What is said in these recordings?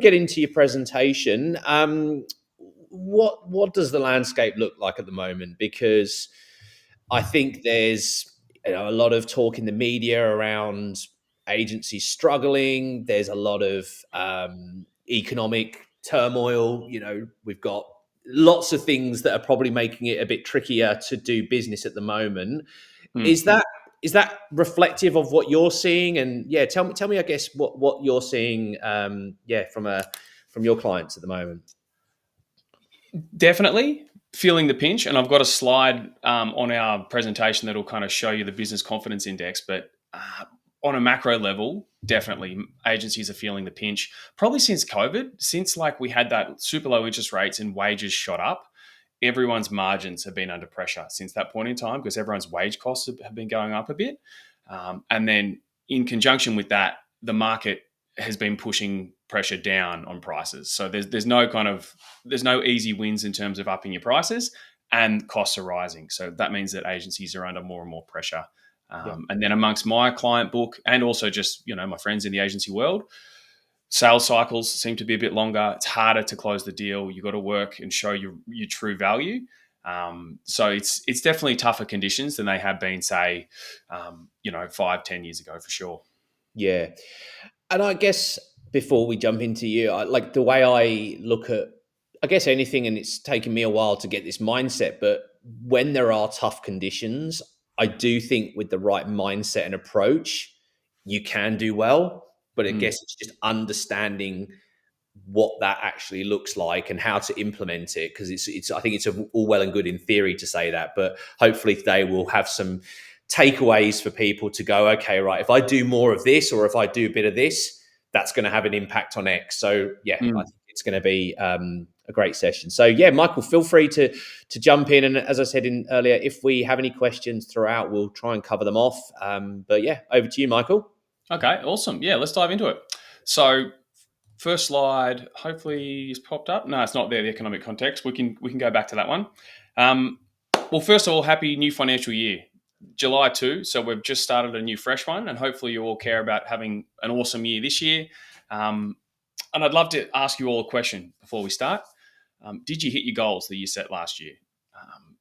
Get into your presentation. What does the landscape look like at the moment? Because I think there's a lot of talk in the media around agencies struggling. There's a lot of economic turmoil. We've got lots of things that are probably making it a bit trickier to do business at the moment. Is that reflective of what you're seeing? And yeah, tell me, I guess what you're seeing. From your clients at the moment. Definitely feeling the pinch, and I've got a slide on our presentation that'll kind of show you the business confidence index. But on a macro level, definitely agencies are feeling the pinch. Probably since COVID, since we had that super low interest rates and wages shot up. Everyone's margins have been under pressure since that point in time because everyone's wage costs have been going up a bit. And then in conjunction with that, the market has been pushing pressure down on prices. So there's no easy wins in terms of upping your prices, and costs are rising. So that means that agencies are under more and more pressure. And then amongst my client book and also just, my friends in the agency world, sales cycles seem to be a bit longer. It's harder to close the deal. You've got to work and show your true value. So it's definitely tougher conditions than they have been, say, 5-10 years ago for sure. Yeah. And I guess before we jump into you, like the way I look at, I guess anything, and it's taken me a while to get this mindset, but when there are tough conditions, I do think with the right mindset and approach, you can do well. But I guess it's just understanding what that actually looks like and how to implement it. Because I think it's all well and good in theory to say that, but hopefully today we'll have some takeaways for people to go, okay, right, if I do more of this or if I do a bit of this, that's going to have an impact on X. So yeah, I think it's going to be a great session. So yeah, Michael, feel free to jump in. And as I said earlier, if we have any questions throughout, we'll try and cover them off. But yeah, over to you, Michael. Okay, awesome. Yeah, let's dive into it. So first slide, hopefully is popped up. No, it's not there, the economic context. We can go back to that one. Well, first of all, happy new financial year. July 2, so we've just started a new fresh one, and hopefully you all care about having an awesome year this year. And I'd love to ask you all a question before we start. Did you hit your goals that you set last year?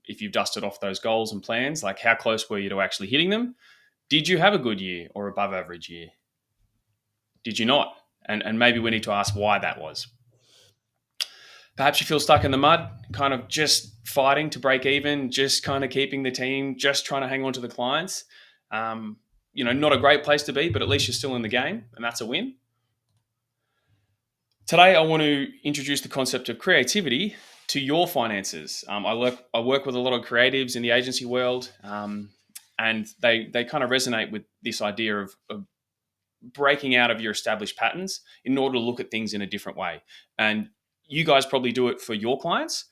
If you've dusted off those goals and plans, how close were you to actually hitting them? Did you have a good year or above average year? Did you not? And maybe we need to ask why that was. Perhaps you feel stuck in the mud, kind of just fighting to break even, just kind of keeping the team, just trying to hang on to the clients. Not a great place to be, but at least you're still in the game, and that's a win. Today, I want to introduce the concept of creativity to your finances. I work with a lot of creatives in the agency world, and they kind of resonate with this idea of breaking out of your established patterns in order to look at things in a different way. And you guys probably do it for your clients,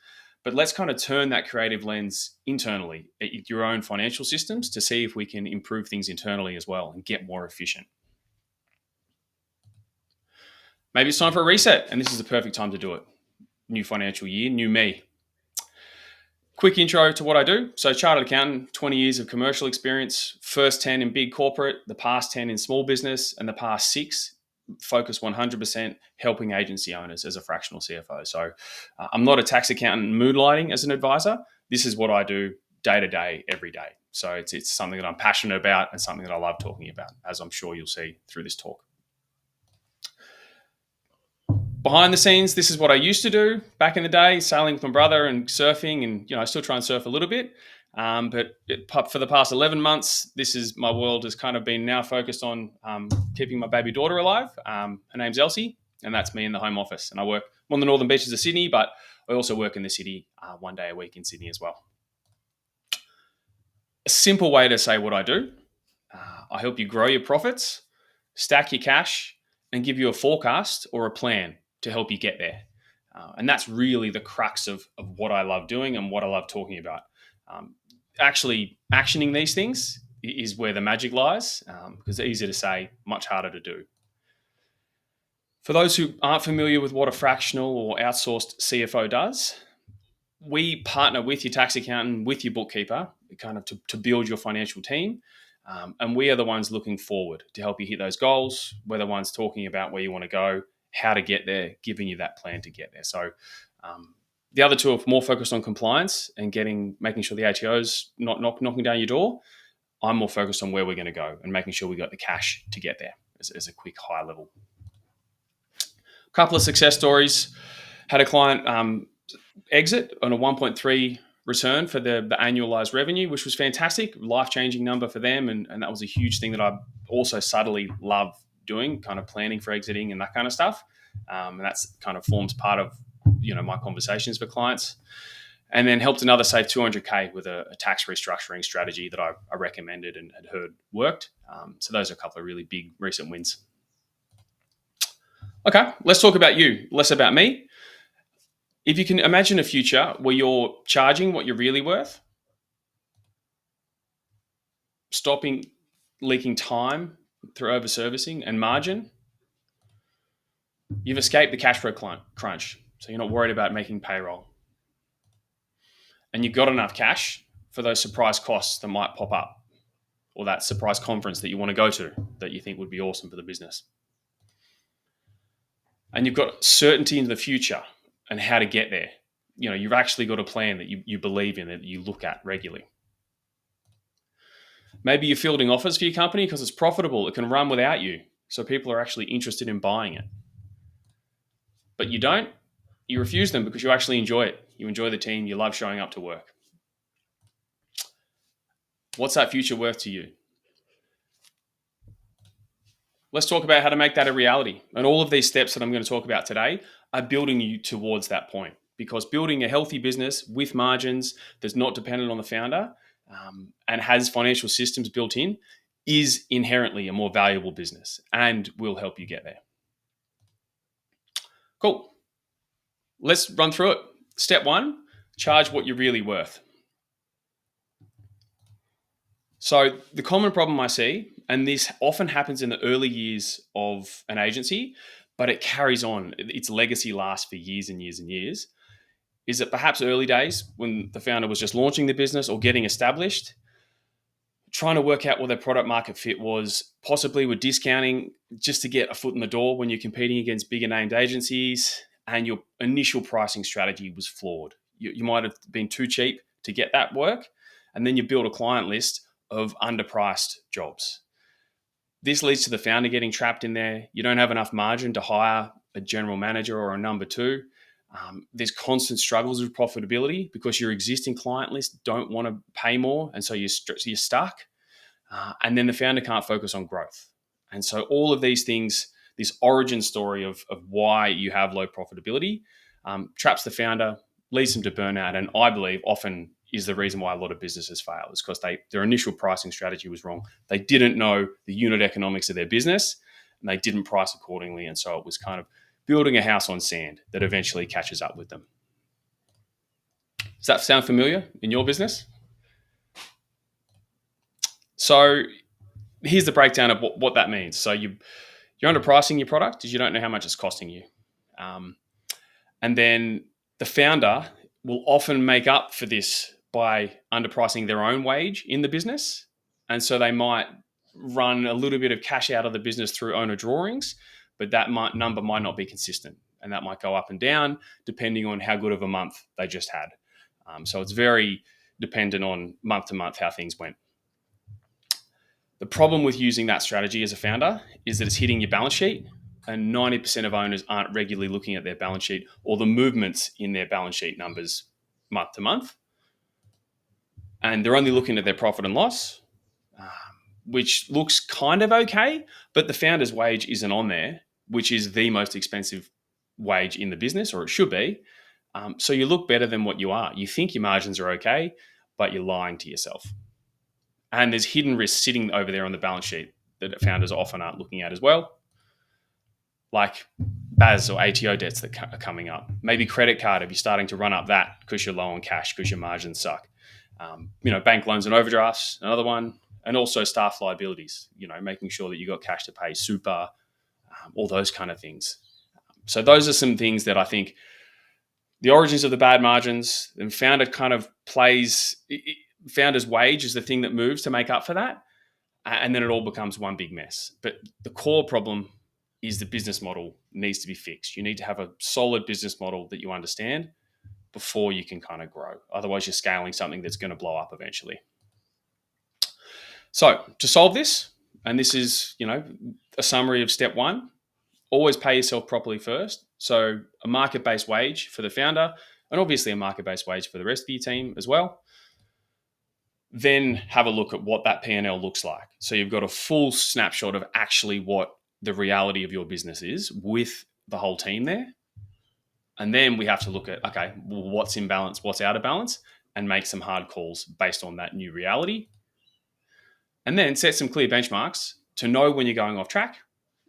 but let's kind of turn that creative lens internally at your own financial systems to see if we can improve things internally as well and get more efficient. Maybe it's time for a reset, and this is the perfect time to do it. New financial year, new me. Quick intro to what I do. So chartered accountant, 20 years of commercial experience, first 10 in big corporate, the past 10 in small business, and the past 6 focus 100% helping agency owners as a fractional CFO. So I'm not a tax accountant moonlighting as an advisor. This is what I do day to day, every day. So it's something that I'm passionate about and something that I love talking about, as I'm sure you'll see through this talk. Behind the scenes, this is what I used to do back in the day, sailing with my brother and surfing, and I still try and surf a little bit. But for the past 11 months, my world has kind of been now focused on keeping my baby daughter alive. Her name's Elsie, and that's me in the home office. And I work on the northern beaches of Sydney, but I also work in the city 1 day a week in Sydney as well. A simple way to say what I do: I help you grow your profits, stack your cash, and give you a forecast or a plan to help you get there. And that's really the crux of what I love doing and what I love talking about. Actually actioning these things is where the magic lies, because they're easy to say, much harder to do. For those who aren't familiar with what a fractional or outsourced CFO does, we partner with your tax accountant, with your bookkeeper, kind of to build your financial team. And we are the ones looking forward to help you hit those goals. We're the ones talking about where you want to go how to get there, giving you that plan to get there. So the other two are more focused on compliance and making sure the ATO's not knocking down your door. I'm more focused on where we're going to go and making sure we got the cash to get there as a quick high level. A couple of success stories. Had a client exit on a 1.3 return for the annualized revenue, which was fantastic, life-changing number for them. And that was a huge thing that I also subtly love doing, kind of planning for exiting and that kind of stuff. And that's kind of forms part of, my conversations with clients. And then helped another save 200K with a tax restructuring strategy that I recommended and had heard worked. So those are a couple of really big recent wins. Okay, let's talk about you, less about me. If you can imagine a future where you're charging what you're really worth, stopping leaking time through overservicing and margin, you've escaped the cash flow crunch. So you're not worried about making payroll. And you've got enough cash for those surprise costs that might pop up, or that surprise conference that you want to go to that you think would be awesome for the business. And you've got certainty in the future and how to get there. You've actually got a plan that you believe in, that you look at regularly. Maybe you're fielding offers for your company because it's profitable. It can run without you. So people are actually interested in buying it. But you don't. You refuse them because you actually enjoy it. You enjoy the team. You love showing up to work. What's that future worth to you? Let's talk about how to make that a reality. And all of these steps that I'm going to talk about today are building you towards that point, because building a healthy business with margins that's not dependent on the founder and has financial systems built in is inherently a more valuable business and will help you get there. Cool. Let's run through it. Step 1, charge what you're really worth. So the common problem I see, and this often happens in the early years of an agency, but it carries on, its legacy lasts for years and years and years, is that perhaps early days when the founder was just launching the business or getting established, trying to work out what their product market fit was, possibly with discounting just to get a foot in the door when you're competing against bigger named agencies, and your initial pricing strategy was flawed. You might have been too cheap to get that work, and then you build a client list of underpriced jobs. This leads to the founder getting trapped in there. You don't have enough margin to hire a general manager or a number 2. There's constant struggles with profitability because your existing client list don't want to pay more, and so you're stuck. And then the founder can't focus on growth. And so all of these things, this origin story of why you have low profitability, traps the founder, leads them to burnout, and I believe often is the reason why a lot of businesses fail, is because their initial pricing strategy was wrong. They didn't know the unit economics of their business, and they didn't price accordingly, and so it was kind of building a house on sand that eventually catches up with them. Does that sound familiar in your business? So here's the breakdown of what that means. So you're underpricing your product because you don't know how much it's costing you. And then the founder will often make up for this by underpricing their own wage in the business. And so they might run a little bit of cash out of the business through owner drawings, but that number might not be consistent. And that might go up and down depending on how good of a month they just had. So it's very dependent on month to month how things went. The problem with using that strategy as a founder is that it's hitting your balance sheet, and 90% of owners aren't regularly looking at their balance sheet or the movements in their balance sheet numbers month to month. And they're only looking at their profit and loss, which looks kind of okay, but the founder's wage isn't on there, which is the most expensive wage in the business, or it should be. So you look better than what you are. You think your margins are okay, but you're lying to yourself. And there's hidden risks sitting over there on the balance sheet that founders often aren't looking at as well, like BAS or ATO debts that are coming up. Maybe credit card, if you're starting to run up that because you're low on cash, because your margins suck. Bank loans and overdrafts, another one. And also staff liabilities, making sure that you got cash to pay super, all those kind of things. So those are some things that I think the origins of the bad margins, and founder kind of founder's wage is the thing that moves to make up for that. And then it all becomes one big mess. But the core problem is the business model needs to be fixed. You need to have a solid business model that you understand before you can kind of grow. Otherwise, you're scaling something that's going to blow up eventually. So to solve this, and this is, a summary of step one, always pay yourself properly first. So a market-based wage for the founder, and obviously a market-based wage for the rest of your team as well. Then have a look at what that P&L looks like. So you've got a full snapshot of actually what the reality of your business is with the whole team there. And then we have to look at, okay, well, what's in balance, what's out of balance, and make some hard calls based on that new reality. And then set some clear benchmarks to know when you're going off track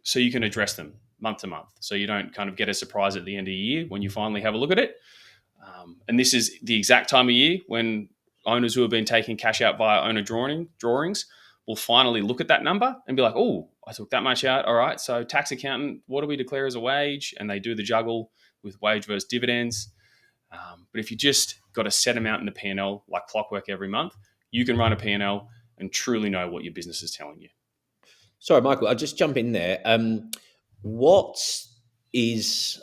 so you can address them month to month. So you don't kind of get a surprise at the end of the year when you finally have a look at it. And this is the exact time of year when owners who have been taking cash out via owner drawings will finally look at that number and be like, oh, I took that much out. All right, so tax accountant, what do we declare as a wage? And they do the juggle with wage versus dividends. But if you just got a set amount in the P&L, like clockwork every month, you can run a P&L and truly know what your business is telling you. Sorry, Michael, I'll just jump in there. What is,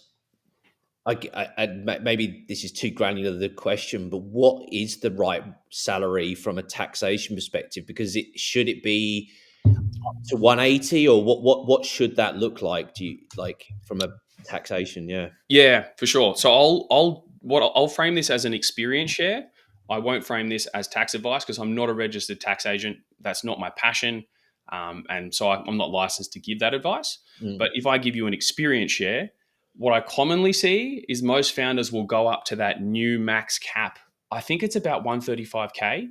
maybe this is too granular, the question, but what is the right salary from a taxation perspective? Because should it be up to 180, or what should that look like? Do you like from a taxation? Yeah. Yeah, for sure. So I'll frame this as an experience share. I won't frame this as tax advice because I'm not a registered tax agent. That's not my passion. And so I'm not licensed to give that advice. But if I give you an experience share, what I commonly see is most founders will go up to that new max cap. I think it's about 135K.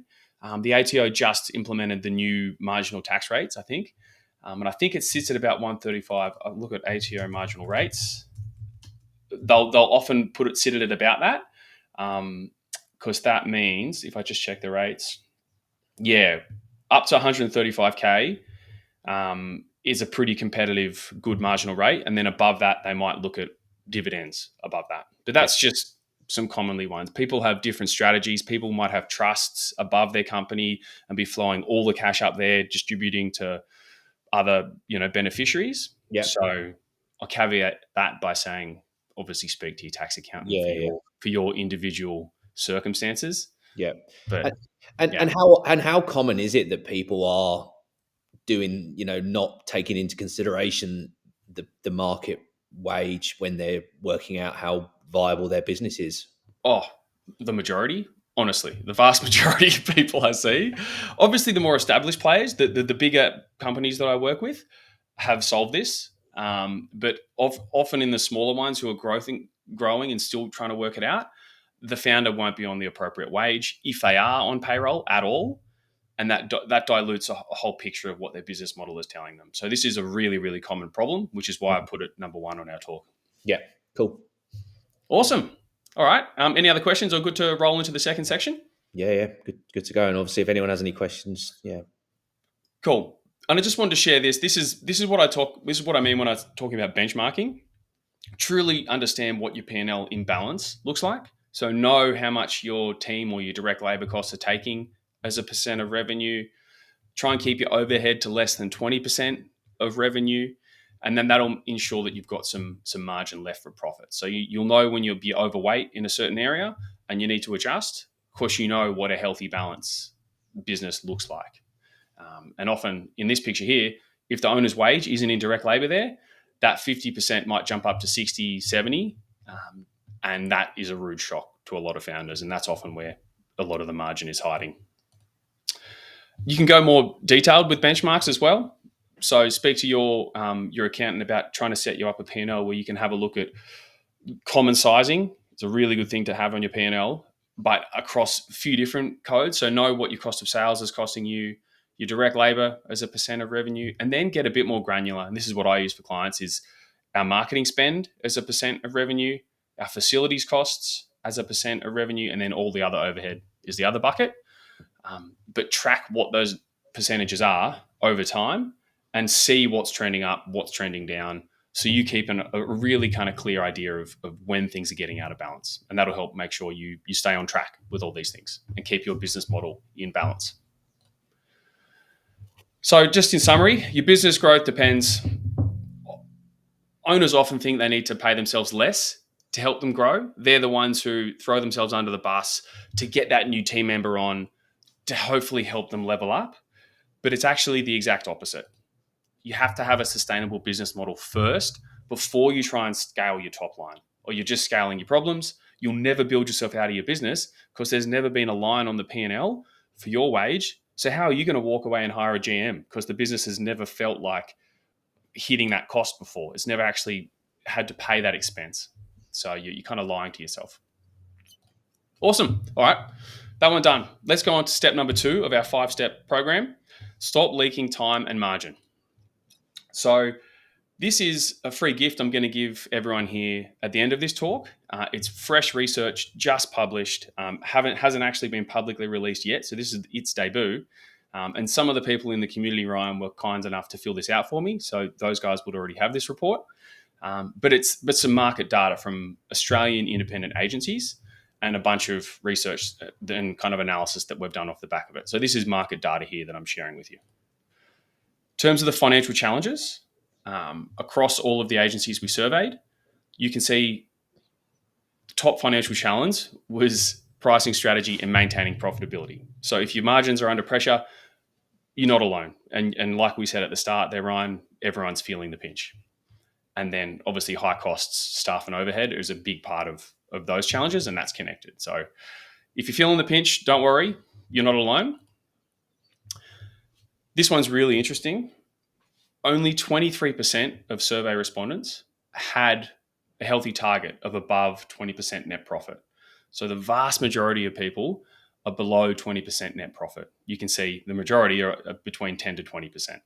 The ATO just implemented the new marginal tax rates, I think. And I think it sits at about 135. I look at ATO marginal rates. They'll often sit it at about that. Because that means, if I just check the rates, up to 135K is a pretty competitive, good marginal rate. And then above that, they might look at dividends above that. But that's just some commonly ones. People have different strategies. People might have trusts above their company and be flowing all the cash up there, distributing to other, beneficiaries. Yeah. So I'll caveat that by saying, obviously speak to your tax accountant for your individual circumstances. Yeah. But and how common is it that people are doing, not taking into consideration the market wage when they're working out how viable their business is? Oh, the majority, honestly, the vast majority of people I see. Obviously, the more established players, the bigger companies that I work with have solved this. But often in the smaller ones who are growing and still trying to work it out, the founder won't be on the appropriate wage if they are on payroll at all. And that dilutes a whole picture of what their business model is telling them. So this is a really, really common problem, which is why I put it number one on our talk. Yeah, cool. Awesome. All right. Any other questions or good to roll into the second section? Yeah. Good to go. And obviously, if anyone has any questions, yeah. Cool. And I just wanted to share this. This is what I mean when I'm talking about benchmarking. Truly understand what your P&L imbalance looks like. So know how much your team or your direct labor costs are taking as a percent of revenue. Try and keep your overhead to less than 20% of revenue. And then that'll ensure that you've got some margin left for profit. So you'll know when you'll be overweight in a certain area and you need to adjust. Of course, you know what a healthy balance business looks like. And often in this picture here, if the owner's wage isn't in direct labor there, that 50% might jump up to 60, 70. And that is a rude shock to a lot of founders. And that's often where a lot of the margin is hiding. You can go more detailed with benchmarks as well. So speak to your accountant about trying to set you up a P&L where you can have a look at common sizing. It's a really good thing to have on your P&L, but across a few different codes. So know what your cost of sales is costing you, your direct labor as a percent of revenue, and then get a bit more granular. And this is what I use for clients is our marketing spend as a percent of revenue, our facilities costs as a percent of revenue, and then all the other overhead is the other bucket. But track what those percentages are over time and see what's trending up, what's trending down. So you keep a really kind of clear idea of when things are getting out of balance. And that'll help make sure you stay on track with all these things and keep your business model in balance. So just in summary, your business growth depends Owners often think they need to pay themselves less to help them grow. They're the ones who throw themselves under the bus to get that new team member on to hopefully help them level up. But it's actually the exact opposite. You have to have a sustainable business model first before you try and scale your top line, or you're just scaling your problems. You'll never build yourself out of your business because there's never been a line on the P&L for your wage. So how are you going to walk away and hire a GM? Because the business has never felt like hitting that cost before. It's never actually had to pay that expense. So you're kind of lying to yourself. Awesome. All right. That one done. Let's go on to step number 2 of our 5-step program. Stop leaking time and margin. So this is a free gift I'm going to give everyone here at the end of this talk. It's fresh research, just published, hasn't actually been publicly released yet. So this is its debut. And some of the people in the community, Ryan, were kind enough to fill this out for me. So those guys would already have this report. But some market data from Australian independent agencies and a bunch of research and kind of analysis that we've done off the back of it. So this is market data here that I'm sharing with you. In terms of the financial challenges, across all of the agencies we surveyed, you can see the top financial challenge was pricing strategy and maintaining profitability. So if your margins are under pressure, you're not alone. And like we said at the start there, Ryan, everyone's feeling the pinch. And then obviously high costs, staff and overhead is a big part of those challenges, and that's connected. So if you're feeling the pinch, don't worry, you're not alone. This one's really interesting. Only 23% of survey respondents had a healthy target of above 20% net profit. So the vast majority of people are below 20% net profit. You can see the majority are between 10 to 20%.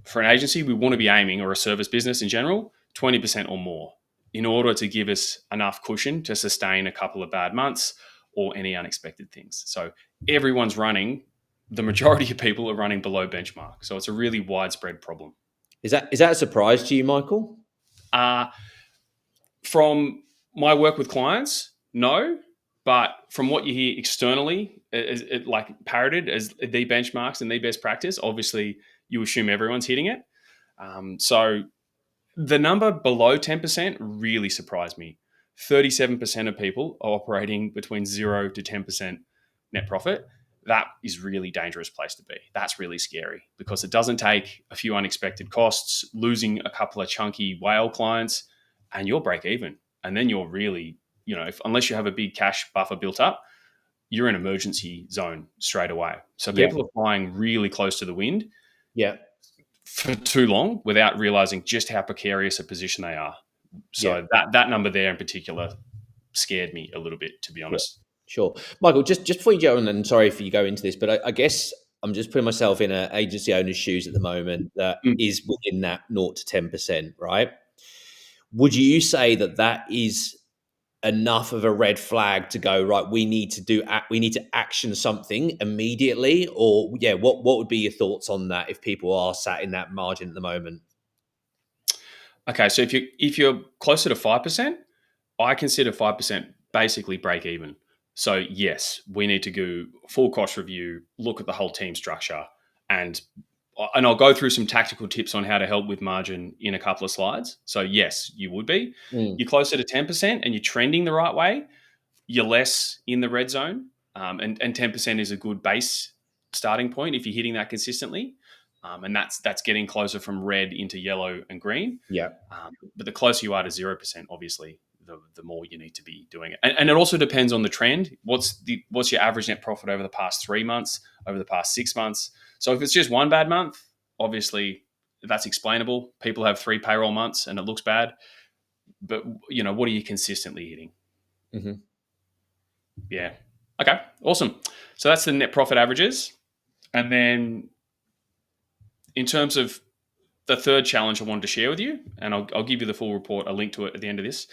For an agency, we want to be aiming, or a service business in general, 20% or more in order to give us enough cushion to sustain a couple of bad months or any unexpected things. So everyone's running, the majority of people are running below benchmark. So it's a really widespread problem. Is that a surprise to you, Michael? From my work with clients, no. But from what you hear externally, it like parroted as the benchmarks and the best practice, obviously you assume everyone's hitting it. So the number below 10% really surprised me. 37% of people are operating between 0 to 10% net profit. That is really dangerous place to be. That's really scary because it doesn't take a few unexpected costs, losing a couple of chunky whale clients, and you'll break even. And then you're really, unless you have a big cash buffer built up, you're in emergency zone straight away. So people are flying really close to the wind for too long without realizing just how precarious a position they are. So that number there in particular scared me a little bit, to be honest. Sure. Michael, just before you go on, and sorry if you go into this, but I guess I'm just putting myself in an agency owner's shoes at the moment that is within that 0 to 10%, right? Would you say that is enough of a red flag to go, right, we need to action something immediately? Or what would be your thoughts on that if people are sat in that margin at the moment? Okay, so if you're closer to 5%, I consider 5% basically break even. So yes, we need to do full cost review, look at the whole team structure, and I'll go through some tactical tips on how to help with margin in a couple of slides. So yes, you would be. You're closer to 10% and you're trending the right way, you're less in the red zone. And 10% is a good base starting point if you're hitting that consistently. And that's getting closer from red into yellow and green. But the closer you are to 0%, obviously, the more you need to be doing it. And it also depends on the trend. What's your average net profit over the past 3 months, over the past 6 months? So if it's just one bad month, obviously that's explainable. People have 3 payroll months and it looks bad. But, what are you consistently hitting? Mm-hmm. Yeah. Okay, awesome. So that's the net profit averages. And then in terms of the third challenge I wanted to share with you, and I'll give you the full report, a link to it at the end of this,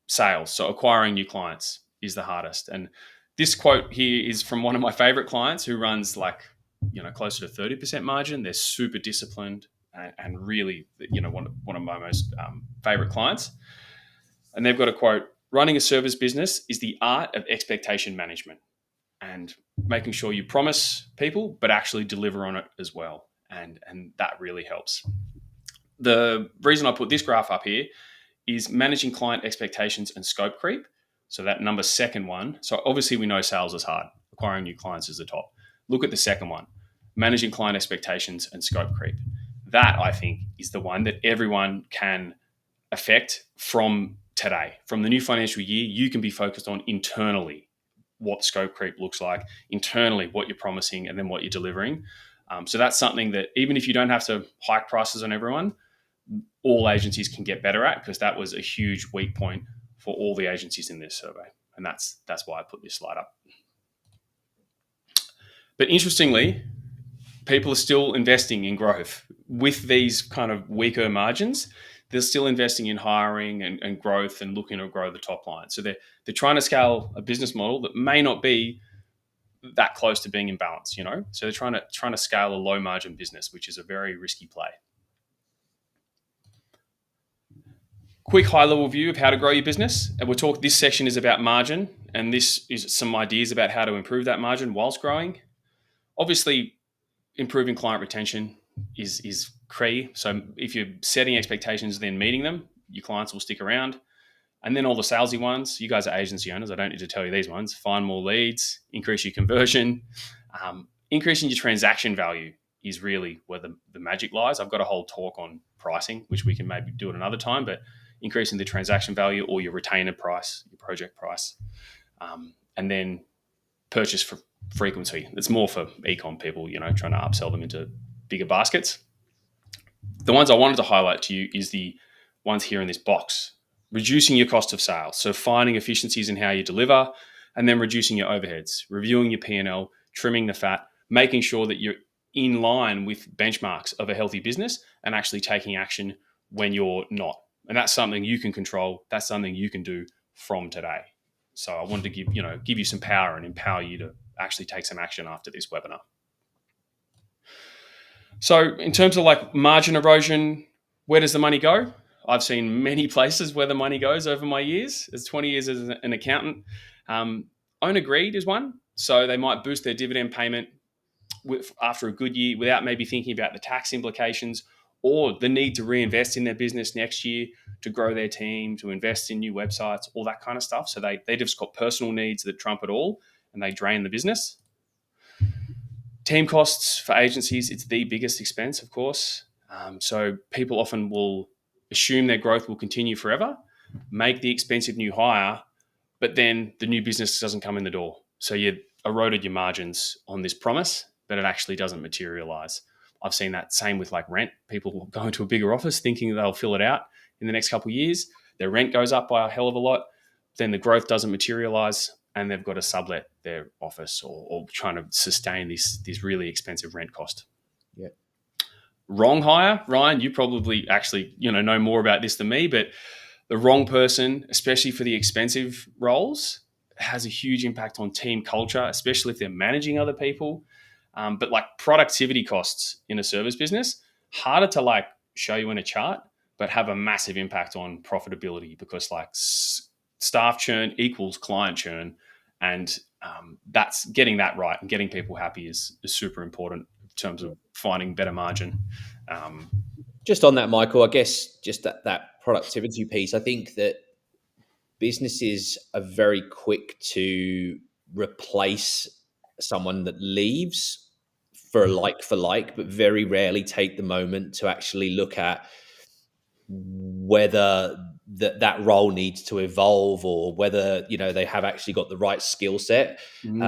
sales. So acquiring new clients is the hardest. And this quote here is from one of my favorite clients who runs closer to 30% margin. They're super disciplined and really, one of my most favorite clients. And they've got a quote: running a service business is the art of expectation management and making sure you promise people, but actually deliver on it as well. And that really helps. the reason I put this graph up here is managing client expectations and scope creep. So that number second one. So obviously we know sales is hard. Acquiring new clients is the top. Look at the second one, managing client expectations and scope creep. That, I think, is the one that everyone can affect from today. From the new financial year, you can be focused on internally what scope creep looks like, internally what you're promising, and then what you're delivering. So that's something that even if you don't have to hike prices on everyone, all agencies can get better at, because that was a huge weak point for all the agencies in this survey. And that's why I put this slide up. But interestingly, people are still investing in growth with these kind of weaker margins. They're still investing in hiring and growth and looking to grow the top line. So they're trying to scale a business model that may not be that close to being in balance, you know. So they're trying to scale a low margin business, which is a very risky play. Quick high level view of how to grow your business. And this section is about margin, and this is some ideas about how to improve that margin whilst growing. Obviously, improving client retention is key. So if you're setting expectations, then meeting them, your clients will stick around. And then all the salesy ones, you guys are agency owners, I don't need to tell you these ones. Find more leads, increase your conversion, increasing your transaction value is really where the magic lies. I've got a whole talk on pricing, which we can maybe do at another time, but increasing the transaction value or your retainer price, your project price, and then purchase for frequency. It's more for e-com people, you know, trying to upsell them into bigger baskets. The ones I wanted to highlight to you is the ones here in this box. Reducing your cost of sales. So finding efficiencies in how you deliver, and then reducing your overheads, reviewing your P&L, trimming the fat, making sure that you're in line with benchmarks of a healthy business, and actually taking action when you're not. And that's something you can control. That's something you can do from today. So I wanted to give you some power and empower you to actually take some action after this webinar. So in terms of like margin erosion, where does the money go? I've seen many places where the money goes over my years. As 20 years as an accountant. Owner greed is one. So they might boost their dividend payment after a good year without maybe thinking about the tax implications or the need to reinvest in their business next year, to grow their team, to invest in new websites, all that kind of stuff. So they just got personal needs that trump it all, and they drain the business. Team costs for agencies, it's the biggest expense, of course. So people often will assume their growth will continue forever, make the expensive new hire, but then the new business doesn't come in the door. So you eroded your margins on this promise, but it actually doesn't materialize. I've seen that same with like rent. People will go into a bigger office thinking they'll fill it out in the next couple of years. Their rent goes up by a hell of a lot. Then the growth doesn't materialize, and they've got to sublet their office or trying to sustain this really expensive rent cost. Yeah. Wrong hire, Ryan, you probably actually know more about this than me, but the wrong person, especially for the expensive roles, has a huge impact on team culture, especially if they're managing other people. But like productivity costs in a service business, harder to like show you in a chart, but have a massive impact on profitability, because like staff churn equals client churn. And that's getting that right and getting people happy is super important in terms of finding better margin. Just on that, Michael, I guess just that productivity piece, I think that businesses are very quick to replace someone that leaves for like, but very rarely take the moment to actually look at whether that role needs to evolve, or whether they have actually got the right skill set. And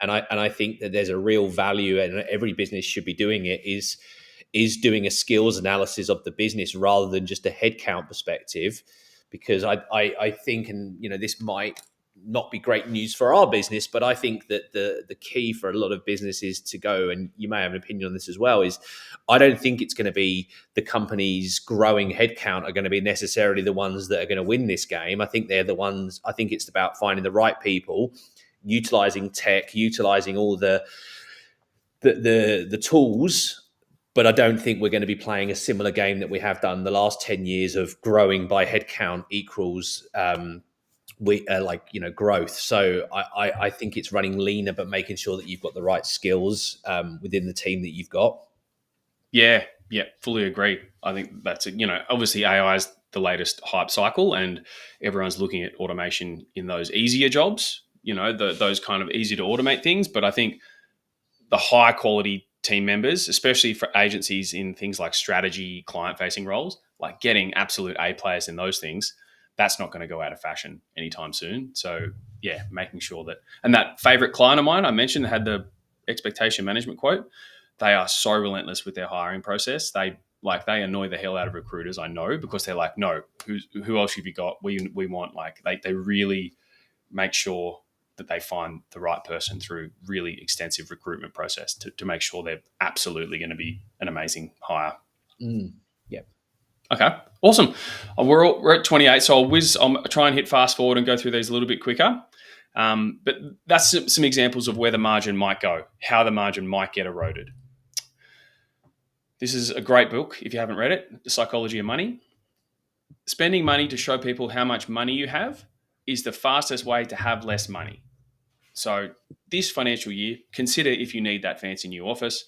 I think that there's a real value, and every business should be doing it, is doing a skills analysis of the business rather than just a headcount perspective. Because I think, and this might not be great news for our business, but I think that the key for a lot of businesses to go, and you may have an opinion on this as well, is I don't think it's going to be the companies growing headcount are going to be necessarily the ones that are going to win this game. I think they're the ones. I think it's about finding the right people, utilizing tech, utilizing all the tools. But I don't think we're going to be playing a similar game that we have done the last 10 years of growing by headcount equals growth. So I think it's running leaner, but making sure that you've got the right skills within the team that you've got. Yeah, Yeah, fully agree. I think that's, obviously AI is the latest hype cycle and everyone's looking at automation in those easier jobs, those kind of easy to automate things. But I think the high quality team members, especially for agencies in things like strategy, client facing roles, like getting absolute A players in those things, that's not going to go out of fashion anytime soon. So, yeah, making sure that, and that favorite client of mine I mentioned had the expectation management quote. They are so relentless with their hiring process. They annoy the hell out of recruiters, I know, because they're like, no, who else have you got? We want, like, they really make sure that they find the right person through really extensive recruitment process to make sure they're absolutely going to be an amazing hire. Yeah. Okay, awesome. We're at 28, so I'll try and hit fast forward and go through these a little bit quicker. But that's some examples of where the margin might go, how the margin might get eroded. This is a great book if you haven't read it, The Psychology of Money. Spending money to show people how much money you have is the fastest way to have less money. So this financial year, consider if you need that fancy new office,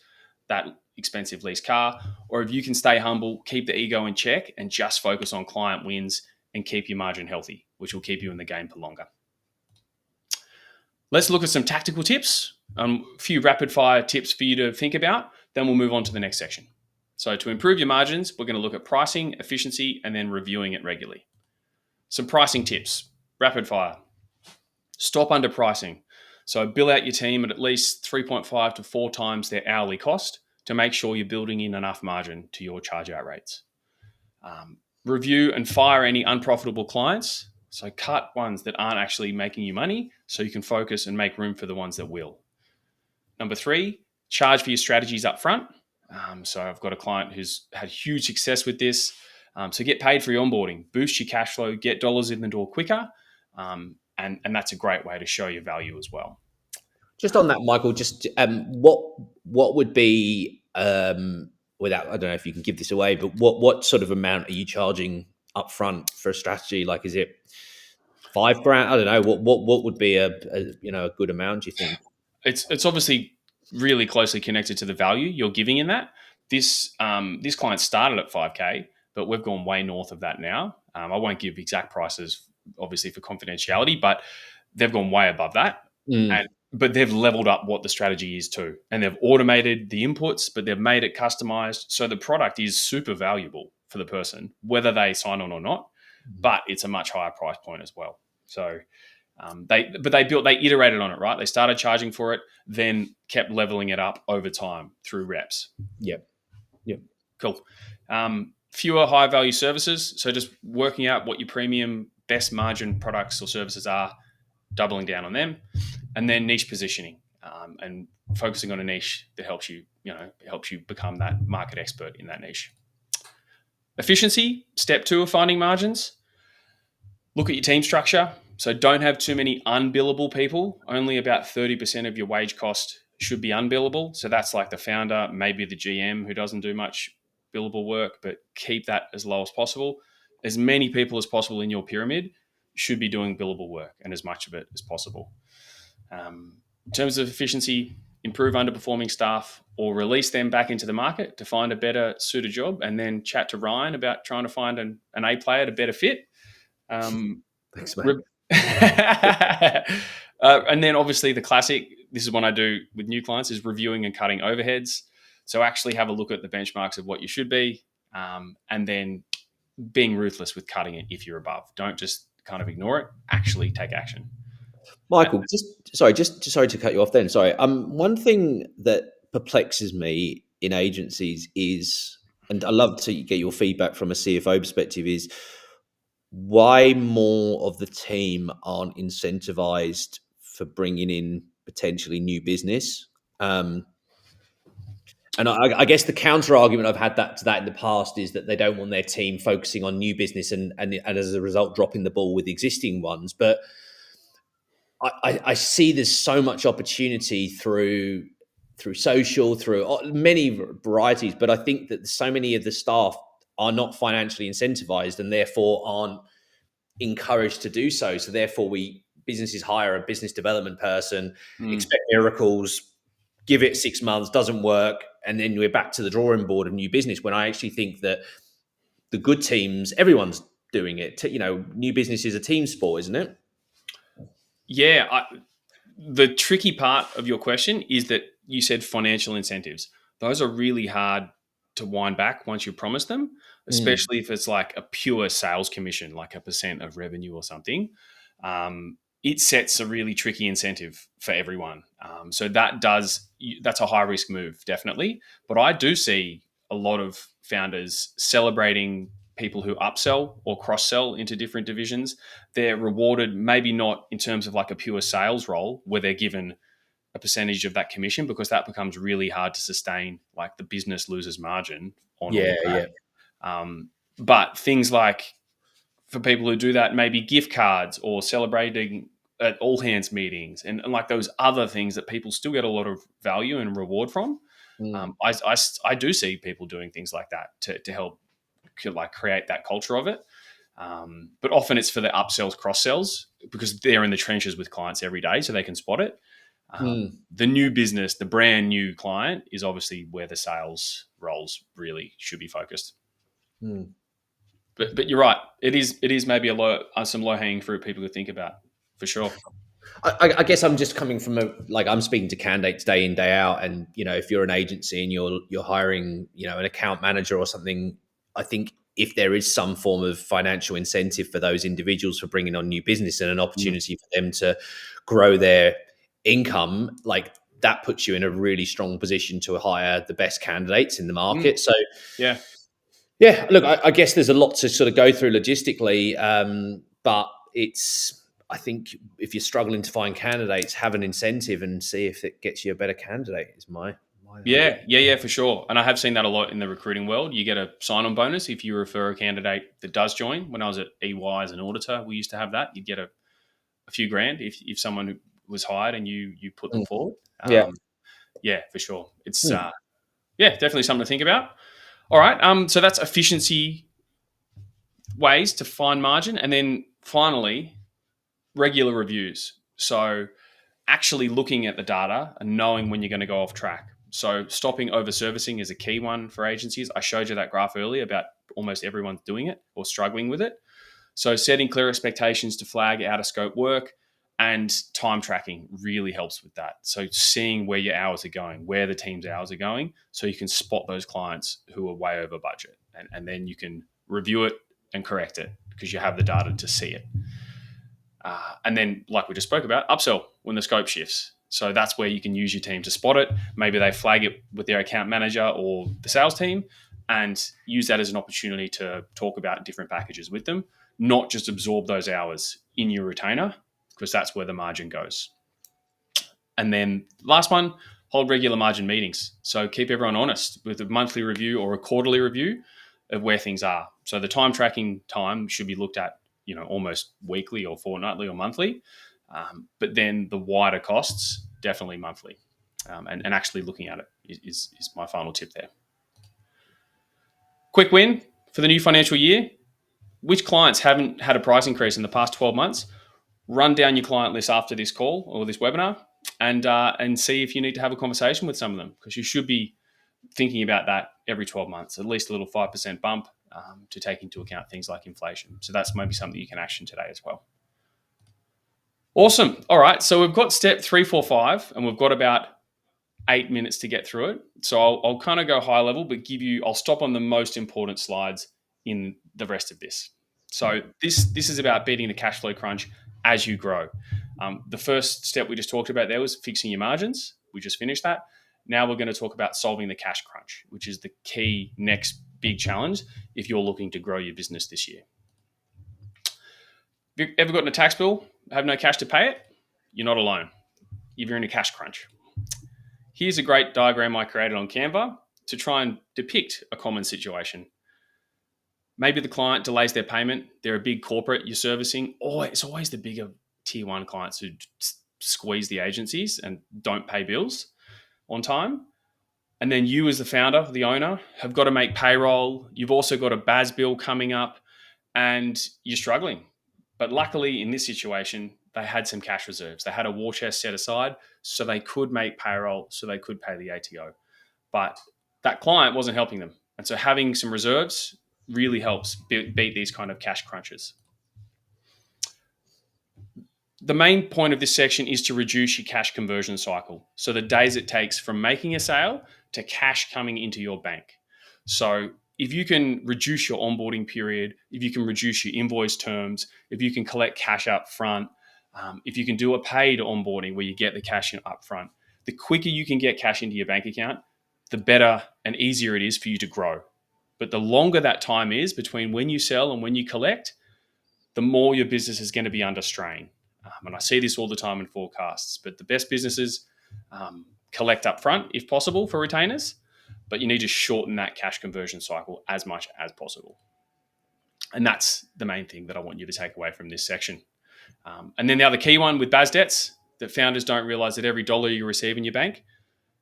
that expensive lease car, or if you can stay humble, keep the ego in check, and just focus on client wins and keep your margin healthy, which will keep you in the game for longer. Let's look at some tactical tips, a few rapid fire tips for you to think about. Then we'll move on to the next section. So to improve your margins, we're going to look at pricing, efficiency, and then reviewing it regularly. Some pricing tips, rapid fire. Stop underpricing. So bill out your team at least 3.5 to 4 times their hourly cost to make sure you're building in enough margin to your charge out rates. Review and fire any unprofitable clients. So cut ones that aren't actually making you money so you can focus and make room for the ones that will. Number 3, charge for your strategies up front. So I've got a client who's had huge success with this. So get paid for your onboarding, boost your cash flow, get dollars in the door quicker. And that's a great way to show your value as well. Just on that, Michael, just what would be without, I don't know if you can give this away, but what sort of amount are you charging upfront for a strategy? Like, is it $5,000? I don't know. What would be a good amount, do you think? It's obviously really closely connected to the value you're giving in that. This client started at 5K, but we've gone way north of that now. I won't give exact prices, obviously, for confidentiality, but they've gone way above that. But they've leveled up what the strategy is too. And they've automated the inputs, but they've made it customized. So the product is super valuable for the person, whether they sign on or not, but it's a much higher price point as well. So they iterated on it, right? They started charging for it, then kept leveling it up over time through reps. Yep. Cool. Fewer high value services. So just working out what your premium best margin products or services are, doubling down on them, and then niche positioning and focusing on a niche that helps you become that market expert in that niche. Efficiency, step 2 of finding margins. Look at your team structure. So don't have too many unbillable people. Only about 30% of your wage cost should be unbillable. So that's like the founder, maybe the GM who doesn't do much billable work, but keep that as low as possible. As many people as possible in your pyramid should be doing billable work, and as much of it as possible. In terms of efficiency, improve underperforming staff or release them back into the market to find a better suited job, and then chat to Ryan about trying to find an A player to better fit. Thanks, mate. And then obviously the classic, this is what I do with new clients, is reviewing and cutting overheads. So actually have a look at the benchmarks of what you should be, and then being ruthless with cutting it if you're above. Don't just kind of ignore it. Actually take action. Michael, sorry to cut you off then. Sorry. One thing that perplexes me in agencies is, and I love to get your feedback from a CFO perspective, is why more of the team aren't incentivized for bringing in potentially new business. And I guess the counter argument I've had to that in the past is that they don't want their team focusing on new business and as a result dropping the ball with existing ones. But I see there's so much opportunity through social, through many varieties. But I think that so many of the staff are not financially incentivized and therefore aren't encouraged to do so. So therefore businesses hire a business development person, expect miracles, give it 6 months, doesn't work, and then we're back to the drawing board of new business. When I actually think that the good teams, everyone's doing it. New business is a team sport, isn't it? Yeah, the tricky part of your question is that you said financial incentives. Those are really hard to wind back once you promise them, Mm. especially if it's like a pure sales commission, like a percent of revenue or something. It sets a really tricky incentive for everyone. So that's a high risk move, definitely. But I do see a lot of founders celebrating people who upsell or cross sell into different divisions. They're rewarded, maybe not in terms of like a pure sales role where they're given a percentage of that commission, because that becomes really hard to sustain. Like the business loses margin on all Yeah, of yeah. that. But things like, for people who do that, maybe gift cards or celebrating at all hands meetings, and like those other things that people still get a lot of value and reward from. Mm. I do see people doing things like that to help like create that culture of it. But often it's for the upsells, cross sells, because they're in the trenches with clients every day, so they can spot it. Mm. The new business, the brand new client, is obviously where the sales roles really should be focused. Mm. But you're right. It is maybe some low hanging fruit people to think about, for sure. I guess I'm just coming from I'm speaking to candidates day in day out, and if you're an agency and you're hiring an account manager or something, I think if there is some form of financial incentive for those individuals for bringing on new business and an Mm. opportunity for them to grow their income, like that puts you in a really strong position to hire the best candidates in the Mm. market. So Yeah. yeah, look, I guess there's a lot to sort of go through logistically, but I think if you're struggling to find candidates, have an incentive and see if it gets you a better candidate. Is my idea. Yeah, for sure. And I have seen that a lot in the recruiting world. You get a sign-on bonus if you refer a candidate that does join. When I was at EY as an auditor, we used to have that. You'd get a few grand if someone was hired and you put them Mm. forward. Yeah. Yeah, for sure. It's Mm. yeah, definitely something to think about. All right. So that's efficiency ways to find margin, and then finally regular reviews. So actually looking at the data and knowing when you're going to go off track. So stopping over servicing is a key one for agencies. I showed you that graph earlier about almost everyone's doing it or struggling with it. So setting clear expectations to flag out of scope work, and time tracking really helps with that. So seeing where your hours are going, where the team's hours are going, so you can spot those clients who are way over budget, and then you can review it and correct it because you have the data to see it. And then, like we just spoke about, upsell when the scope shifts. So that's where you can use your team to spot it. Maybe they flag it with their account manager or the sales team and use that as an opportunity to talk about different packages with them, not just absorb those hours in your retainer, because that's where the margin goes. And then last one, hold regular margin meetings. So keep everyone honest with a monthly review or a quarterly review of where things are. So the time tracking time should be looked at, almost weekly or fortnightly or monthly. But then the wider costs, definitely monthly. And actually looking at it is my final tip there. Quick win for the new financial year. Which clients haven't had a price increase in the past 12 months? Run down your client list after this call or this webinar, and see if you need to have a conversation with some of them, because you should be thinking about that every 12 months, at least a little 5% bump, to take into account things like inflation. So that's maybe something you can action today as well. Awesome. All right. So we've got step 3, 4, 5, and we've got about 8 minutes to get through it. So I'll kind of go high level, but I'll stop on the most important slides in the rest of this. So this is about beating the cash flow crunch as you grow. The first step we just talked about there was fixing your margins. We just finished that. Now we're going to talk about solving the cash crunch, which is the key next big challenge if you're looking to grow your business this year. Have you ever gotten a tax bill, have no cash to pay it? You're not alone. You're in a cash crunch. Here's a great diagram I created on Canva to try and depict a common situation. Maybe the client delays their payment. They're a big corporate you're servicing. It's always the bigger tier 1 clients who squeeze the agencies and don't pay bills on time. And then you, as the founder, the owner, have got to make payroll. You've also got a BAS bill coming up and you're struggling. But luckily in this situation, they had some cash reserves. They had a war chest set aside so they could make payroll, so they could pay the ATO. But that client wasn't helping them. And so having some reserves really helps beat these kind of cash crunches. The main point of this section is to reduce your cash conversion cycle. So the days it takes from making a sale to cash coming into your bank. So if you can reduce your onboarding period, if you can reduce your invoice terms, if you can collect cash up front, if you can do a paid onboarding where you get the cash in up front, the quicker you can get cash into your bank account, the better and easier it is for you to grow. But the longer that time is between when you sell and when you collect, the more your business is going to be under strain. And I see this all the time in forecasts, but the best businesses collect up front if possible for retainers, but you need to shorten that cash conversion cycle as much as possible. And that's the main thing that I want you to take away from this section. And then the other key one with BAS debts that founders don't realize that every dollar you receive in your bank,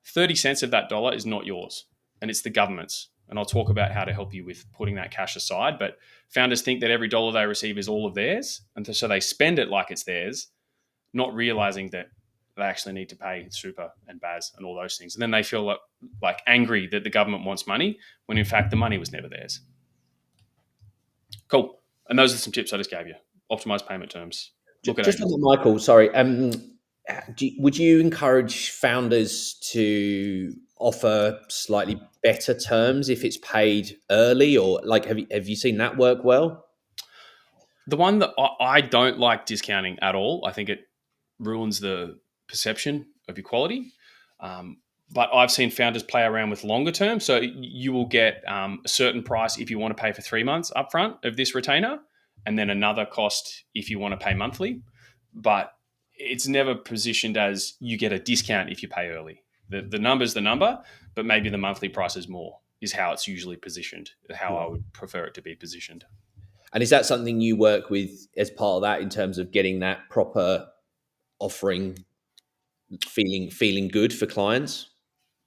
30 cents of that dollar is not yours, and it's the government's. And I'll talk about how to help you with putting that cash aside. But founders think that every dollar they receive is all of theirs. And so they spend it like it's theirs, not realizing that they actually need to pay super and BAS and all those things. And then they feel like angry that the government wants money when in fact the money was never theirs. Cool. And those are some tips I just gave you. Optimize payment terms. Look at Just on agents. the Michael, sorry. Would you encourage founders to offer slightly better terms if it's paid early, or like have you seen that work well? The one that I don't like discounting at all. I think it ruins the perception of your quality. But I've seen founders play around with longer term. So you will get a certain price if you want to pay for 3 months upfront of this retainer, and then another cost if you want to pay monthly. But it's never positioned as you get a discount if you pay early. The number's the number, but maybe the monthly price is more, is how it's usually positioned, how I would prefer it to be positioned. And is that something you work with as part of that in terms of getting that proper offering feeling good for clients?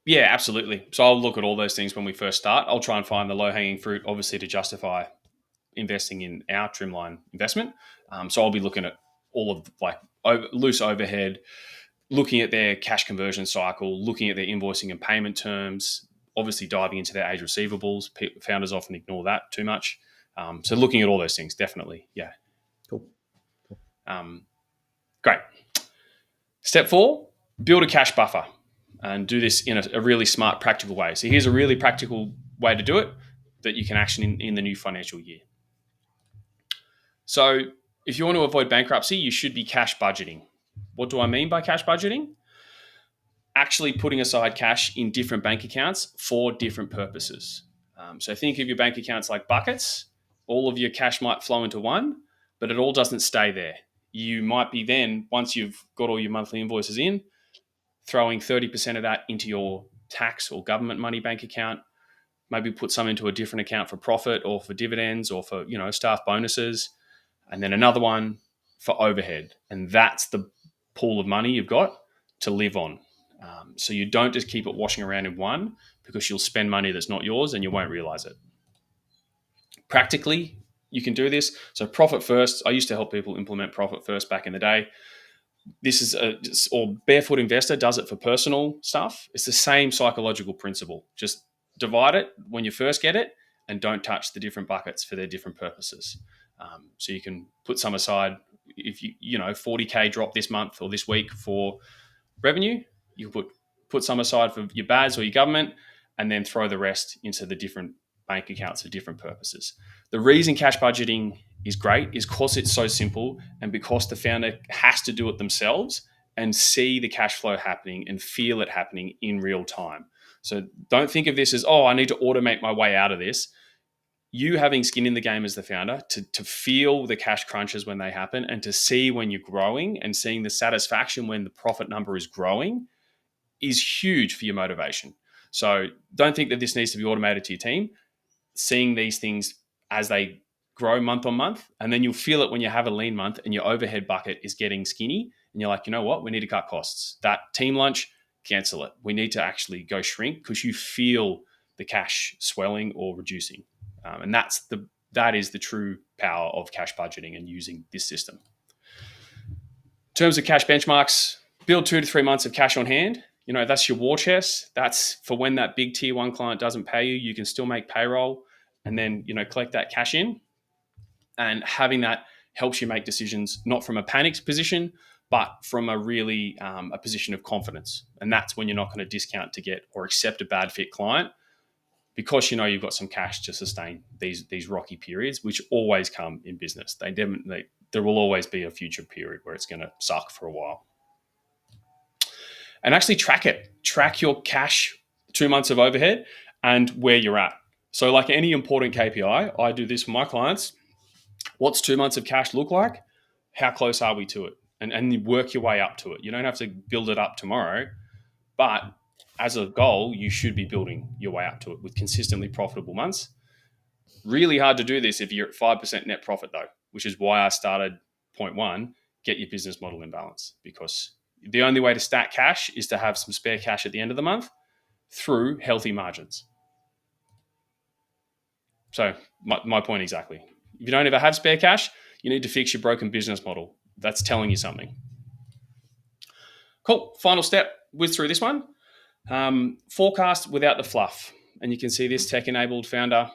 Yeah, absolutely. So I'll look at all those things when we first start. I'll try and find the low-hanging fruit, obviously, to justify investing in our trimline investment. So I'll be looking at all of loose overhead, looking at their cash conversion cycle, looking at their invoicing and payment terms, obviously diving into their age receivables. Founders often ignore that too much. So looking at all those things, definitely. Yeah. Cool. Great. Step 4, build a cash buffer and do this in a really smart, practical way. So here's a really practical way to do it that you can action in the new financial year. So if you want to avoid bankruptcy, you should be cash budgeting. What do I mean by cash budgeting? Actually putting aside cash in different bank accounts for different purposes. So think of your bank accounts like buckets. All of your cash might flow into one, but it all doesn't stay there. You might be then, once you've got all your monthly invoices in, throwing 30% of that into your tax or government money bank account, maybe put some into a different account for profit or for dividends or for staff bonuses, and then another one for overhead. And that's the pool of money you've got to live on. So you don't just keep it washing around in one, because you'll spend money that's not yours and you won't realize it. Practically, you can do this. So profit first. I used to help people implement profit first back in the day. This is or Barefoot Investor does it for personal stuff. It's the same psychological principle. Just divide it when you first get it and don't touch the different buckets for their different purposes. So you can put some aside. If you 40K drop this month or this week for revenue, you can put some aside for your BAS or your government, and then throw the rest into the different bank accounts for different purposes. The reason cash budgeting is great is because it's so simple, and because the founder has to do it themselves and see the cash flow happening and feel it happening in real time. So don't think of this as, I need to automate my way out of this. You having skin in the game as the founder to feel the cash crunches when they happen, and to see when you're growing and seeing the satisfaction when the profit number is growing is huge for your motivation. So don't think that this needs to be automated to your team. Seeing these things as they grow month on month, and then you'll feel it when you have a lean month and your overhead bucket is getting skinny, and you're like, you know what, we need to cut costs. That team lunch, cancel it. We need to actually go shrink, because you feel the cash swelling or reducing. And that is the true power of cash budgeting and using this system. In terms of cash benchmarks, build 2 to 3 months of cash on hand. That's your war chest. That's for when that big tier one client doesn't pay you, you can still make payroll and then, collect that cash in. And having that helps you make decisions not from a panicked position, but from a really a position of confidence. And that's when you're not going to discount to get or accept a bad fit client because you've got some cash to sustain these rocky periods, which always come in business. There will always be a future period where it's going to suck for a while. And actually track it. Track your cash, 2 months of overhead, and where you're at. So, like any important KPI, I do this for my clients. What's 2 months of cash look like? How close are we to it? And you work your way up to it. You don't have to build it up tomorrow, but as a goal, you should be building your way up to it with consistently profitable months. Really hard to do this if you're at 5% net profit, though, which is why I started point one, get your business model in balance, because the only way to stack cash is to have some spare cash at the end of the month through healthy margins. So my point exactly. If you don't ever have spare cash, you need to fix your broken business model. That's telling you something. Cool. Final step. Whiz through this one. Forecast without the fluff. And you can see this tech-enabled founder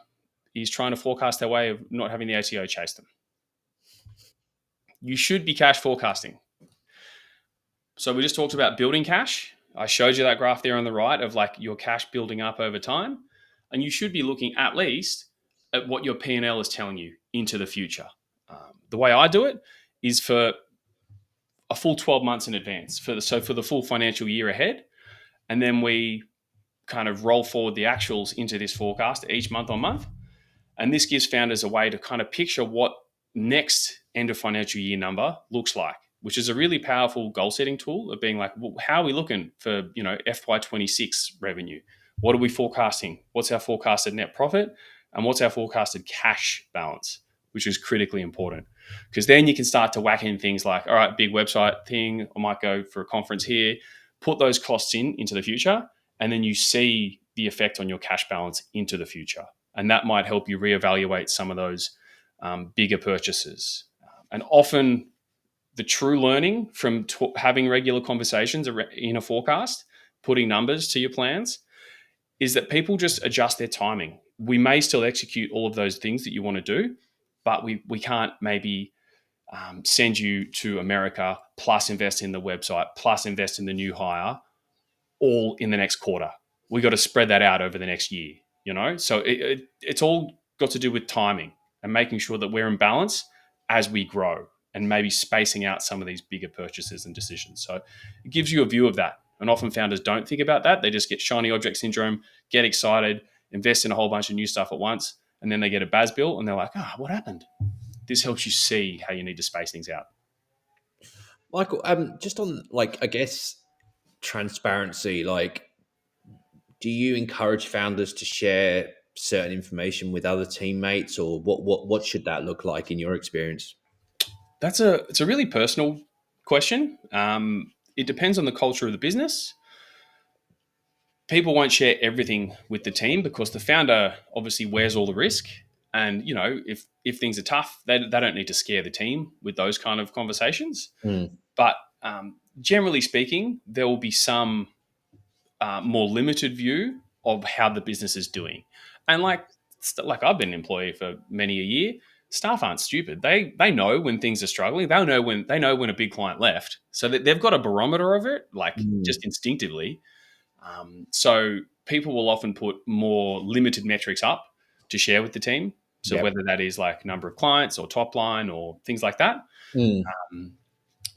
is trying to forecast their way of not having the ATO chase them. You should be cash forecasting. So we just talked about building cash. I showed you that graph there on the right of like your cash building up over time. And you should be looking at least at what your P&L is telling you into the future. The way I do it is for a full 12 months in advance, for the full financial year ahead. And then we kind of roll forward the actuals into this forecast each month on month. And this gives founders a way to kind of picture what next end of financial year number looks like, which is a really powerful goal setting tool of being like, well, how are we looking for, FY26 revenue? What are we forecasting? What's our forecasted net profit? And what's our forecasted cash balance, which is critically important. Because then you can start to whack in things like, all right, big website thing, I might go for a conference here, put those costs into the future, and then you see the effect on your cash balance into the future. And that might help you reevaluate some of those bigger purchases. And often the true learning from having regular conversations in a forecast, putting numbers to your plans, is that people just adjust their timing. We may still execute all of those things that you want to do, but we can't maybe send you to America, plus invest in the website, plus invest in the new hire, all in the next quarter. We got to spread that out over the next year, So it's all got to do with timing and making sure that we're in balance as we grow and maybe spacing out some of these bigger purchases and decisions. So it gives you a view of that. And often founders don't think about that. They just get shiny object syndrome, get excited, invest in a whole bunch of new stuff at once, and then they get a BAS bill and they're like, what happened? This helps you see how you need to space things out. Michael, just on I guess transparency, do you encourage founders to share certain information with other teammates, or what should that look like in your experience? It's a really personal question. It depends on the culture of the business. People won't share everything with the team because the founder obviously wears all the risk. And if things are tough, they don't need to scare the team with those kind of conversations. But generally speaking, there will be some more limited view of how the business is doing. And like I've been an employee for many a year. Staff aren't stupid. They know when things are struggling. They know when a big client left, so that they've got a barometer of it, just instinctively. So people will often put more limited metrics up to share with the team. So whether that is like number of clients or top line or things like that.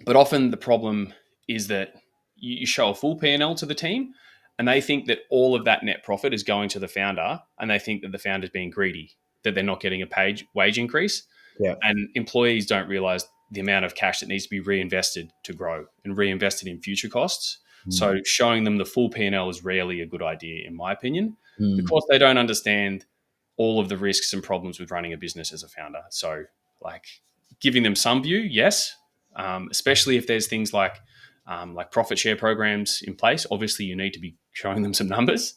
But often the problem is that you show a full P&L to the team and they think that all of that net profit is going to the founder, and they think that the founder's being greedy, that they're not getting a wage increase. And employees don't realize the amount of cash that needs to be reinvested to grow and reinvested in future costs. So showing them the full P&L is rarely a good idea, in my opinion, because they don't understand all of the risks and problems with running a business as a founder. So giving them some view, yes, especially if there's things like profit share programs in place. Obviously, you need to be showing them some numbers.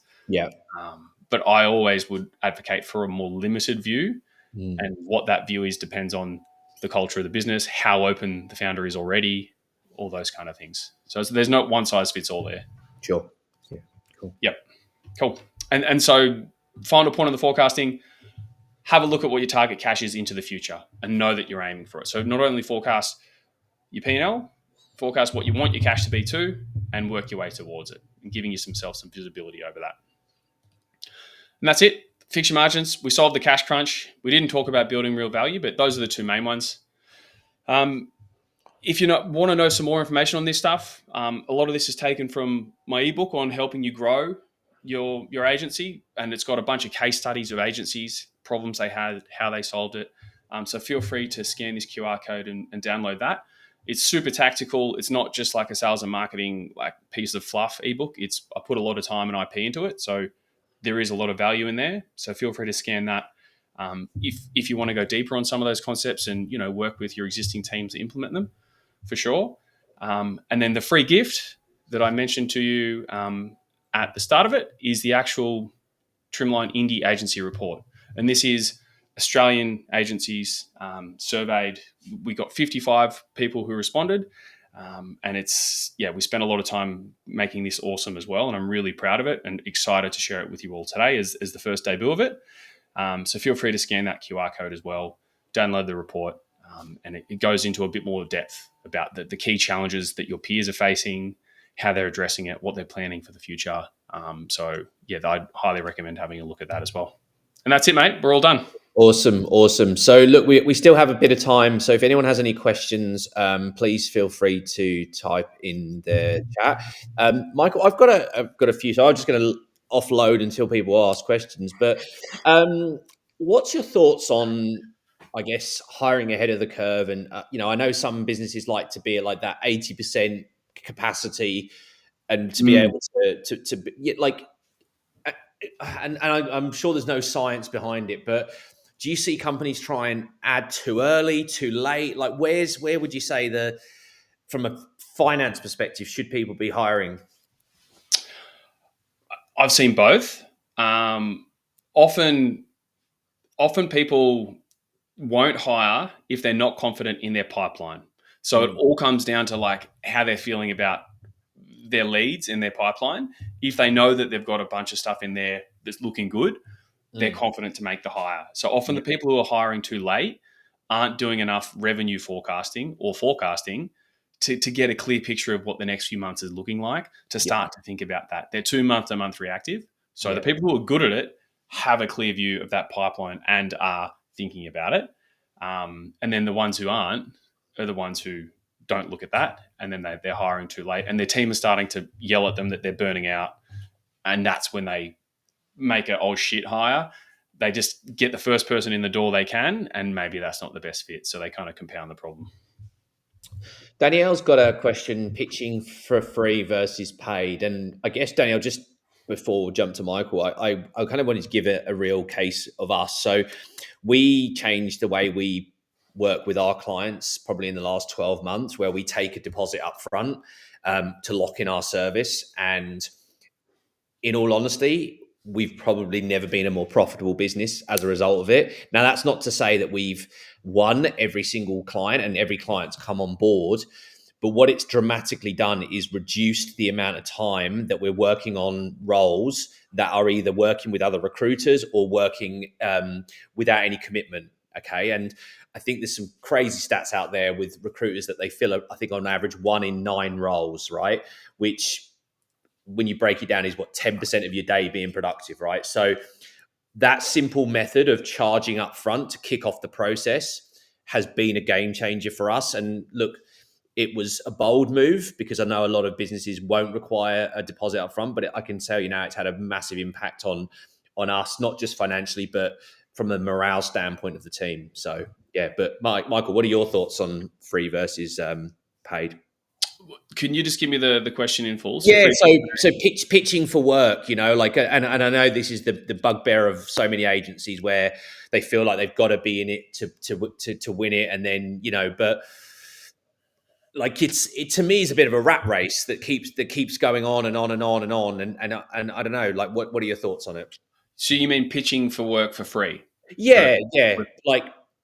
But I always would advocate for a more limited view, and what that view is depends on the culture of the business, how open the founder is already, all those kind of things. So there's not one size fits all there. Sure. Yeah. Cool. Yep. Cool. And so final point on the forecasting, have a look at what your target cash is into the future and know that you're aiming for it. So not only forecast your P&L, forecast what you want your cash to be too, and work your way towards it and giving yourself some visibility over that. And that's it. Fix your margins. We solved the cash crunch. We didn't talk about building real value, but those are the two main ones. If you want to know some more information on this stuff, a lot of this is taken from my ebook on helping you grow your agency, and it's got a bunch of case studies of agencies, problems they had, how they solved it. So feel free to scan this QR code and download that. It's super tactical. It's not just like a sales and marketing like piece of fluff ebook. I put a lot of time and IP into it, so there is a lot of value in there. So feel free to scan that. If you want to go deeper on some of those concepts and work with your existing teams to implement them, for sure. And then the free gift that I mentioned to you at the start of it is the actual Trimline Indie Agency Report. And this is Australian agencies surveyed. We got 55 people who responded. And we spent a lot of time making this awesome as well. And I'm really proud of it and excited to share it with you all today as the first debut of it. So feel free to scan that QR code as well, download the report, and it goes into a bit more depth about the key challenges that your peers are facing, how they're addressing it, what they're planning for the future. I'd highly recommend having a look at that as well. And that's it, mate. We're all done. Awesome. So look, we still have a bit of time. So if anyone has any questions, please feel free to type in the chat. Michael, I've got a few, so I'm just going to offload until people ask questions. But what's your thoughts on, I guess, hiring ahead of the curve? And I know some businesses like to be at like that 80% capacity, and to be able and I'm sure there's no science behind it, but do you see companies try and add too early, too late? Like, where would you say from a finance perspective, should people be hiring? I've seen both. Often people won't hire if they're not confident in their pipeline. So it all comes down to like how they're feeling about their leads in their pipeline. If they know that they've got a bunch of stuff in there that's looking good, they're confident to make the hire. So often the people who are hiring too late aren't doing enough revenue forecasting or forecasting to get a clear picture of what the next few months is looking like to start to think about that. They're 2 month to month reactive. So the people who are good at it have a clear view of that pipeline and are thinking about it. And then the ones who aren't are the ones who don't look at that, and then they're hiring too late, and their team is starting to yell at them that they're burning out, and that's when they make an old shit hire. They just get the first person in the door they can, and maybe that's not the best fit, so they kind of compound the problem. Danielle's got a question: pitching for free versus paid. And I guess, Danielle, just before we jump to Michael, I kind of wanted to give it a real case of us. So we changed the way we work with our clients probably in the last 12 months, where we take a deposit up front to lock in our service. And in all honesty, we've probably never been a more profitable business as a result of it. Now, that's not to say that we've won every single client and every client's come on board, but what it's dramatically done is reduced the amount of time that we're working on roles that are either working with other recruiters or working without any commitment. Okay. And I think there's some crazy stats out there with recruiters that they fill, I think on average, 1 in 9 roles, right? Which, when you break it down, is what, 10% of your day being productive, right? So that simple method of charging up front to kick off the process has been a game changer for us. And look, it was a bold move because I know a lot of businesses won't require a deposit up front, but I can tell you now it's had a massive impact on us, not just financially, but from a morale standpoint of the team. So yeah, but Michael, what are your thoughts on free versus paid? Can you just give me the question in full? So pitching for work, and I know this is the bugbear of so many agencies where they feel like they've got to be in it to win it, and then but like it to me is a bit of a rat race that keeps going on and on and on and on, and I don't know, like what are your thoughts on it? So you mean pitching for work for free? Yeah.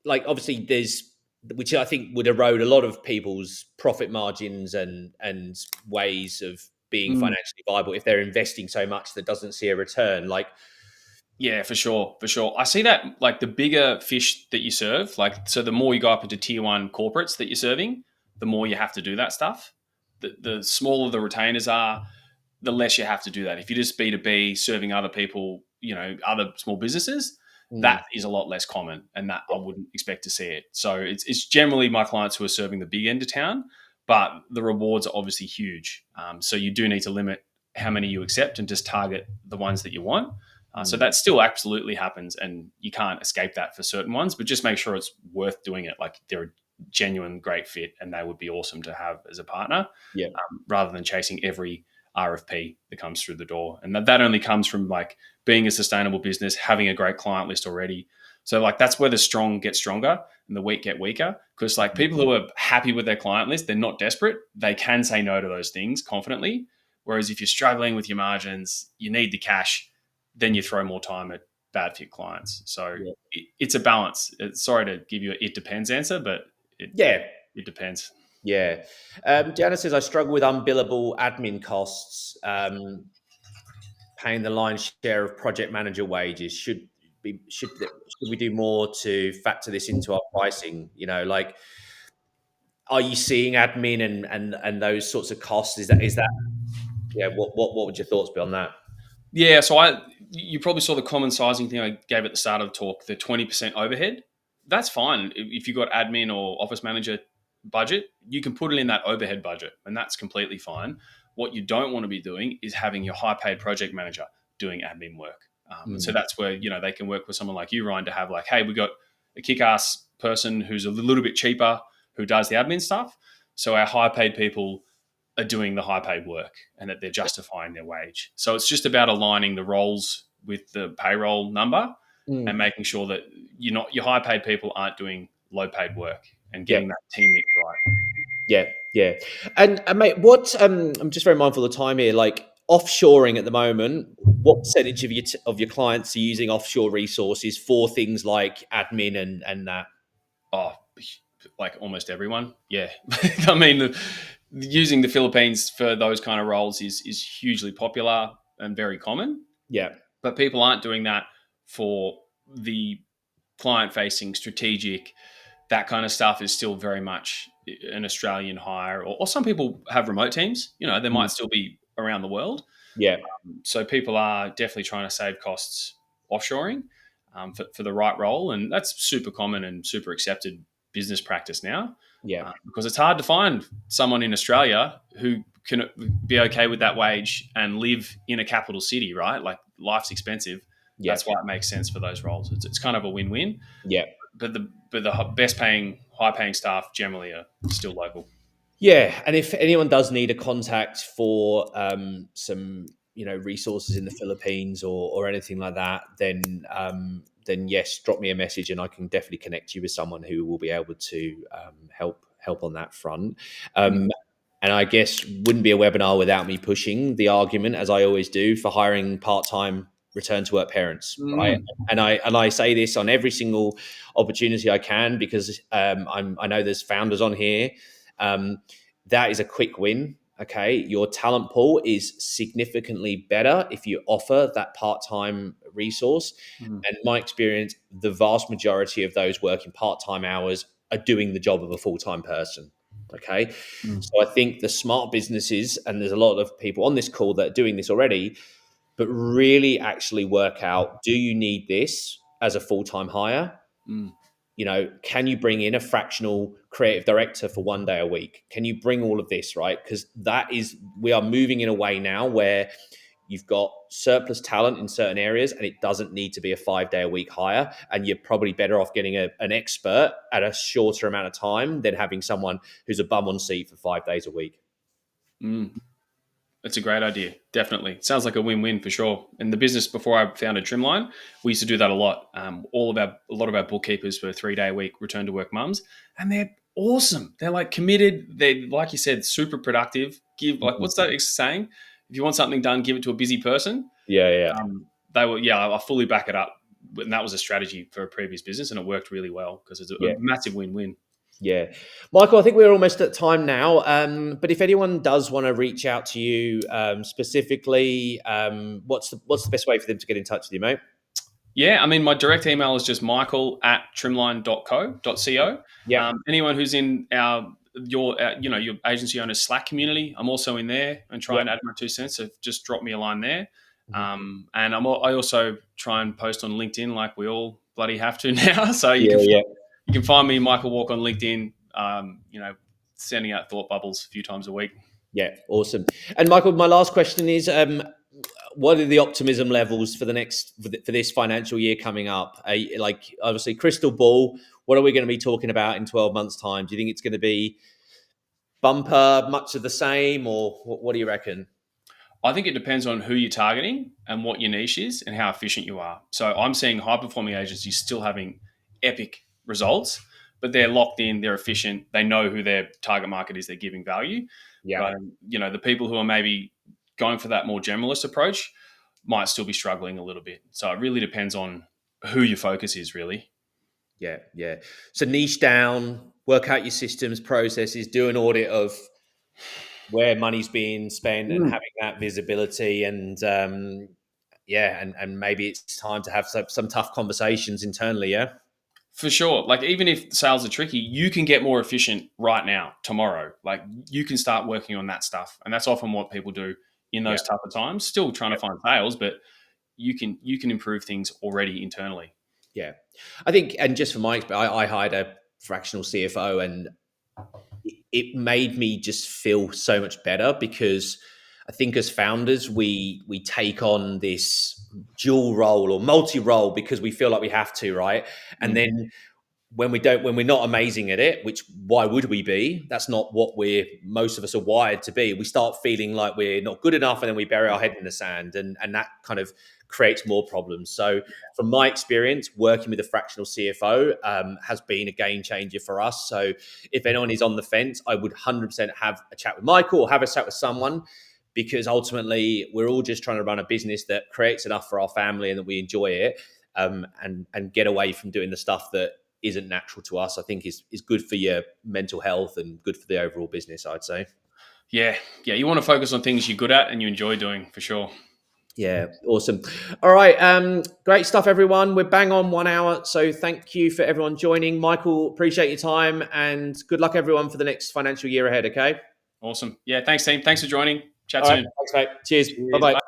Like obviously there's, which I think would erode a lot of people's profit margins and ways of being Mm. financially viable if they're investing so much that doesn't see a return. Like, Yeah, for sure, for sure. I see that like the bigger fish that you serve, like so the more you go up into tier one corporates that you're serving, the more you have to do that stuff. The smaller the retainers are, the less you have to do that. If you're just B2B serving other people, other small businesses, mm, that is a lot less common and that I wouldn't expect to see it. So it's generally my clients who are serving the big end of town, but the rewards are obviously huge. So you do need to limit how many you accept and just target the ones that you want. So mm, that still absolutely happens and you can't escape that for certain ones, but just make sure it's worth doing it. Like they're a genuine great fit and they would be awesome to have as a partner yeah, rather than chasing every RFP that comes through the door. And that only comes from like being a sustainable business, having a great client list already. So like that's where the strong get stronger and the weak get weaker. Because like people who are happy with their client list, they're not desperate. They can say no to those things confidently. Whereas if you're struggling with your margins, you need the cash, then you throw more time at bad fit clients. So yeah, it's a balance. Sorry to give you a it depends answer, but it, it, yeah. it depends. Yeah. Diana says, I struggle with unbillable admin costs, paying the lion's share of project manager wages. Should we do more to factor this into our pricing? Like, are you seeing admin and those sorts of costs? Is that yeah? What would your thoughts be on that? Yeah, so you probably saw the common sizing thing I gave at the start of the talk, the 20% overhead. That's fine. If you've got admin or office manager budget, you can put it in that overhead budget, and that's completely fine. What you don't want to be doing is having your high paid project manager doing admin work. And so Mm, that's where, they can work with someone like you, Ryan, to have like, hey, we got a kick ass person who's a little bit cheaper who does the admin stuff. So our high paid people are doing the high paid work and that they're justifying their wage. So it's just about aligning the roles with the payroll number and mm, making sure that your high paid people aren't doing low paid work and yeah. getting that team mix right. Yeah, yeah. And mate, what I'm just very mindful of the time here. Like offshoring at the moment, what percentage of your clients are using offshore resources for things like admin and that? Oh, like almost everyone. Yeah. I mean, using the Philippines for those kind of roles is hugely popular and very common, Yeah, but people aren't doing that for the client facing strategic that kind of stuff is still very much an Australian hire, or some people have remote teams. They mm, might still be around the world. yeah, So people are definitely trying to save costs offshoring for the right role. And that's super common and super accepted business practice now yeah, because it's hard to find someone in Australia who can be okay with that wage and live in a capital city, right? Like life's expensive. yeah, That's why it makes sense for those roles. It's kind of a win-win yeah. but the best paying, high paying staff generally are still local. Yeah, and if anyone does need a contact for some resources in the Philippines or anything like that, then yes, drop me a message and I can definitely connect you with someone who will be able to help on that front. Mm. And I guess wouldn't be a webinar without me pushing the argument, as I always do, for hiring part-time return to work parents, right? Mm. And I say this on every single opportunity I can because I know there's founders on here. Um, that is a quick win. Okay, your talent pool is significantly better if you offer that part-time resource. Mm. And in my experience, the vast majority of those working part-time hours are doing the job of a full-time person. Okay, Mm. so I think the smart businesses, and there's a lot of people on this call that are doing this already, but really actually work out, do you need this as a full-time hire? Mm. Can you bring in a fractional creative director for 1 day a week? Can you bring all of this, right? Because we are moving in a way now where you've got surplus talent in certain areas and it doesn't need to be a 5 day a week hire. And you're probably better off getting an expert at a shorter amount of time than having someone who's a bum on seat for 5 days a week. Mm. That's a great idea. Definitely. Sounds like a win-win for sure. In the business before I founded Trimline, we used to do that a lot. A lot of our bookkeepers were 3 day a week return to work mums, and they're awesome. They're like committed. They're like you said, super productive. Give like Mhm. what's that saying? If you want something done, give it to a busy person. Yeah, yeah. They were, yeah, I fully back it up. And that was a strategy for a previous business, and it worked really well because it's a Yeah. massive win-win. Yeah. Michael, I think we're almost at time now. But if anyone does want to reach out to you specifically, what's the best way for them to get in touch with you, mate? Yeah, I mean, my direct email is just michael@trimline.co.co. Yeah. Anyone who's in your agency owner Slack community, I'm also in there and try Yeah. and add my 2 cents. So just drop me a line there. Mhm. And I also try and post on LinkedIn like we all bloody have to now. So Yeah. Yeah. you can find me Michael Walk on LinkedIn. Sending out thought bubbles a few times a week. Yeah. Awesome. And Michael, my last question is, what are the optimism levels for the for this financial year coming up? Like obviously crystal ball, what are we going to be talking about in 12 months time? Do you think it's going to be bumper, much of the same, or what do you reckon? I think it depends on who you're targeting and what your niche is and how efficient you are. So I'm seeing high performing agencies still having epic results, but they're locked in, they're efficient, they know who their target market is, they're giving value. Yeah. But the people who are maybe going for that more generalist approach might still be struggling a little bit. So it really depends on who your focus is, really. Yeah, yeah. So niche down, work out your systems, processes, do an audit of where money's being spent and Mm. having that visibility. And yeah, and maybe it's time to have some tough conversations internally. Yeah, For sure. Like even if sales are tricky, you can get more efficient right now, tomorrow. Like you can start working on that stuff. And that's often what people do in yeah, those tougher times, still trying to find sales, but you can improve things already internally. yeah. I think, and just from my experience, I hired a fractional CFO, and it made me just feel so much better because I think as founders we take on this dual role or multi role because we feel like we have to, right? And Mm. then when we're not amazing at it, which why would we be? That's not what we're most of us are wired to be. We start feeling like we're not good enough, and then we bury our head in the sand, and that kind of creates more problems. So from my experience working with a fractional CFO has been a game changer for us. So if anyone is on the fence, I would 100% have a chat with Michael or have a chat with someone, because ultimately we're all just trying to run a business that creates enough for our family and that we enjoy it, and get away from doing the stuff that isn't natural to us. I think is good for your mental health and good for the overall business, I'd say. Yeah. Yeah. You want to focus on things you're good at and you enjoy doing for sure. Yeah, awesome. All right, great stuff, everyone. We're bang on 1 hour, so thank you for everyone joining. Michael, appreciate your time, and good luck, everyone, for the next financial year ahead. Okay. Awesome. Yeah. Thanks, team. Thanks for joining. Chat All right, soon. thanks, mate. Cheers. Bye Cheers. bye. Bye.